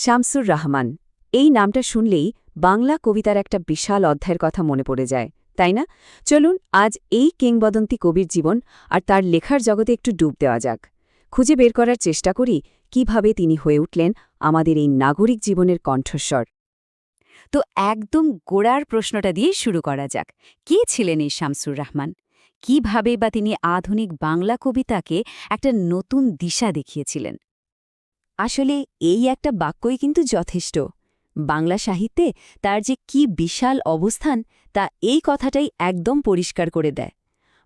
শামসুর রাহমান এই নামটা শুনলেই বাংলা কবিতার একটা বিশাল অধ্যায়ের কথা মনে পড়ে যায়, তাই না? চলুন আজ এই কিংবদন্তি কবির জীবন আর তার লেখার জগতে একটু ডুব দেওয়া যাক। খুঁজে বের করার চেষ্টা করি কিভাবে তিনি হয়ে উঠলেন আমাদের এই নাগরিক জীবনের কণ্ঠস্বর। তো একদম গোড়ার প্রশ্নটা দিয়ে শুরু করা যাক। কে ছিলেন এই শামসুর রাহমান? কিভাবে বা তিনি আধুনিক বাংলা কবিতাকে একটা নতুন দিশা দেখিয়েছিলেন? আসলে এই একটা বাক্যই কিন্তু যথেষ্ট। বাংলা সাহিত্যে তার যে কি বিশাল অবস্থান তা এই কথাটাই একদম পরিষ্কার করে দেয়।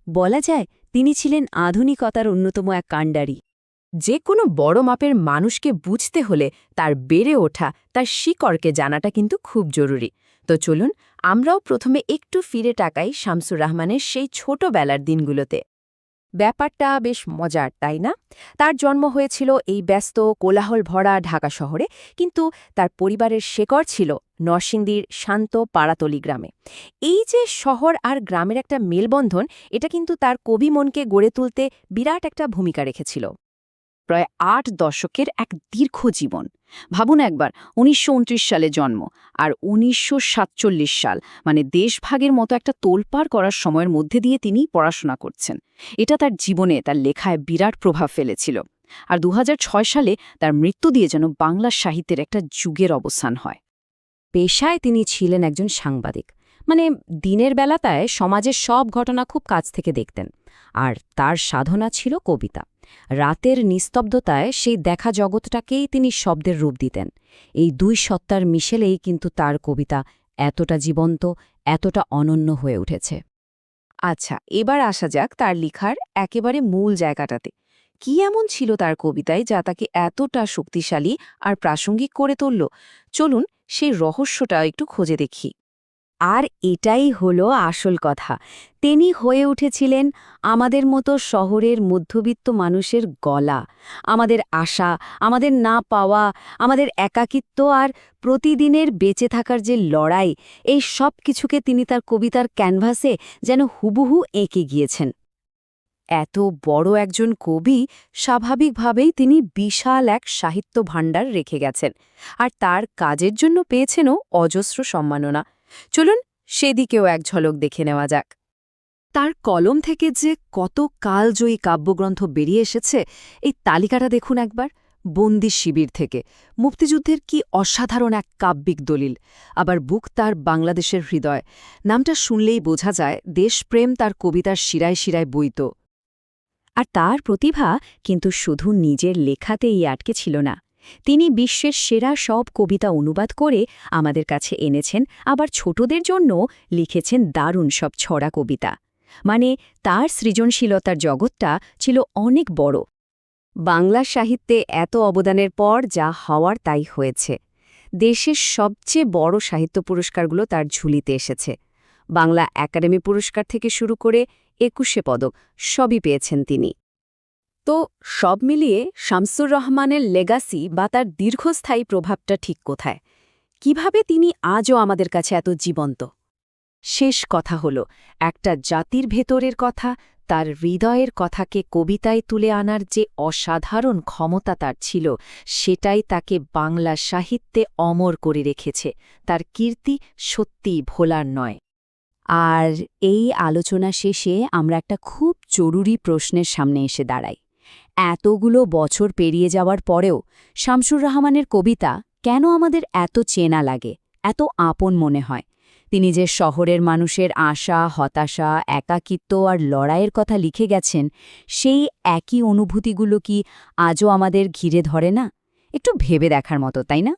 বলা যায় তিনি ছিলেন আধুনিকতার অন্যতম এক কাণ্ডারি। যে কোনো বড় মাপের মানুষকে বুঝতে হলে তার বেড়ে ওঠা, তার শিকড়কে জানাটা কিন্তু খুব জরুরি। তো চলুন আমরাও প্রথমে একটু ফিরে তাকাই শামসুর রাহমানের সেই ছোটবেলার দিনগুলোতে। ব্যাপারটা বেশ মজার, তাই না? তার জন্ম হয়েছিল এই ব্যস্ত কোলাহল ভরা ঢাকা শহরে, কিন্তু তার পরিবারের শেকড় ছিল নরসিংদীর শান্ত পাড়াতলি গ্রামে। এই যে শহর আর গ্রামের একটা মেলবন্ধন, এটা কিন্তু তার কবি মনকে গড়ে তুলতে বিরাট একটা ভূমিকা রেখেছিল। প্রায় ৮ দশকের এক দীর্ঘ জীবন। ভাবুন একবার, ১৯২৯ সালে জন্ম আর ১৯৪৭ সাল, মানে দেশভাগের মতো একটা তোলপাড় করার সময়ের মধ্যে দিয়ে তিনি পড়াশোনা করছেন। এটা তার জীবনে, তার লেখায় বিরাট প্রভাব ফেলেছিল। আর ২০০৬ সালে তার মৃত্যু দিয়ে যেন বাংলা সাহিত্যের একটা যুগের অবসান হয়। পেশায় তিনি ছিলেন একজন সাংবাদিক, মানে দিনের বেলাটায় সমাজের সব ঘটনা খুব কাছ থেকে দেখতেন। আর তার সাধনা ছিল কবিতা। রাতের নিস্তব্ধতায় সেই দেখা জগৎটাকেই তিনি শব্দের রূপ দিতেন। এই দুই সত্তার মিশেলেই কিন্তু তার কবিতা এতটা জীবন্ত, এতটা অনন্য হয়ে উঠেছে। আচ্ছা, এবার আসা যাক তার লেখার একেবারে মূল জায়গাটাতে। কি এমন ছিল তার কবিতায় যা তাকে এতটা শক্তিশালী আর প্রাসঙ্গিক করে তুলল? চলুন সেই রহস্যটা একটু খুঁজে দেখি। আর এটাই হলো আসল কথা। তিনি হয়ে উঠেছিলেন আমাদের মতো শহরের মধ্যবিত্ত মানুষের গলা, আমাদের আশা, আমাদের না পাওয়া, আমাদের একাকিত্ব আর প্রতিদিনের বেঁচে থাকার যে লড়াই, এই সব কিছুকে তিনি তার কবিতার ক্যানভাসে যেন হুবহু এঁকে গিয়েছেন। এত বড় একজন কবি, স্বাভাবিকভাবেই তিনি বিশাল এক সাহিত্য ভাণ্ডার রেখে গেছেন, আর তার কাজের জন্য পেয়েছেনও অজস্র সম্মাননা। চলুন সেদিকেও এক ঝলক দেখে নেওয়া যাক। তার কলম থেকে যে কত কালজয়ী কাব্যগ্রন্থ বেরিয়ে এসেছে, এই তালিকাটা দেখুন একবার। বন্দি শিবির থেকে মুক্তিযুদ্ধের কি অসাধারণ এক কাব্যিক দলিল, আবার বুক তার বাংলাদেশের হৃদয়, নামটা শুনলেই বোঝা যায় দেশপ্রেম তার কবিতার শিরায় শিরায় বইত। আর তার প্রতিভা কিন্তু শুধু নিজের লেখাতেই আটকে ছিল না। তিনি বিশ্বের সেরা সব কবিতা অনুবাদ করে আমাদের কাছে এনেছেন, আবার ছোটদের জন্য লিখেছেন দারুণ সব ছড়া কবিতা। মানে তার সৃজনশীলতার জগৎটা ছিল অনেক বড়। বাংলা সাহিত্যে এত অবদানের পর যা হওয়ার তাই হয়েছে। দেশের সবচেয়ে বড় সাহিত্য পুরস্কারগুলো তার ঝুলিতে এসেছে। বাংলা একাডেমি পুরস্কার থেকে শুরু করে ২১শে পদক সবই পেয়েছেন তিনি। তো সব মিলিয়ে শামসুর রহমানের লেগাসি বা তার দীর্ঘস্থায়ী প্রভাবটা ঠিক কোথায়? কিভাবে তিনি আজও আমাদের কাছে এত জীবন্ত? শেষ কথা হল, একটা জাতির ভেতরের কথা, তার হৃদয়ের কথাকে কবিতায় তুলে আনার যে অসাধারণ ক্ষমতা তার ছিল, সেটাই তাকে বাংলা সাহিত্যে অমর করে রেখেছে। তার কীর্তি সত্যিই ভোলার নয়। আর এই আলোচনা শেষে আমরা একটা খুব জরুরি প্রশ্নের সামনে এসে দাঁড়াই। এতগুলো বছর পেরিয়ে যাওয়ার পরেও শামসুর রহমানের কবিতা কেন আমাদের এত চেনা লাগে, এত আপন মনে হয়? তিনি যে শহরের মানুষের আশা, হতাশা, একাকিত্ব আর লড়াইয়ের কথা লিখে গেছেন, সেই একই অনুভূতিগুলো কি আজও আমাদের ঘিরে ধরে না? একটু ভেবে দেখার মতো, তাই না?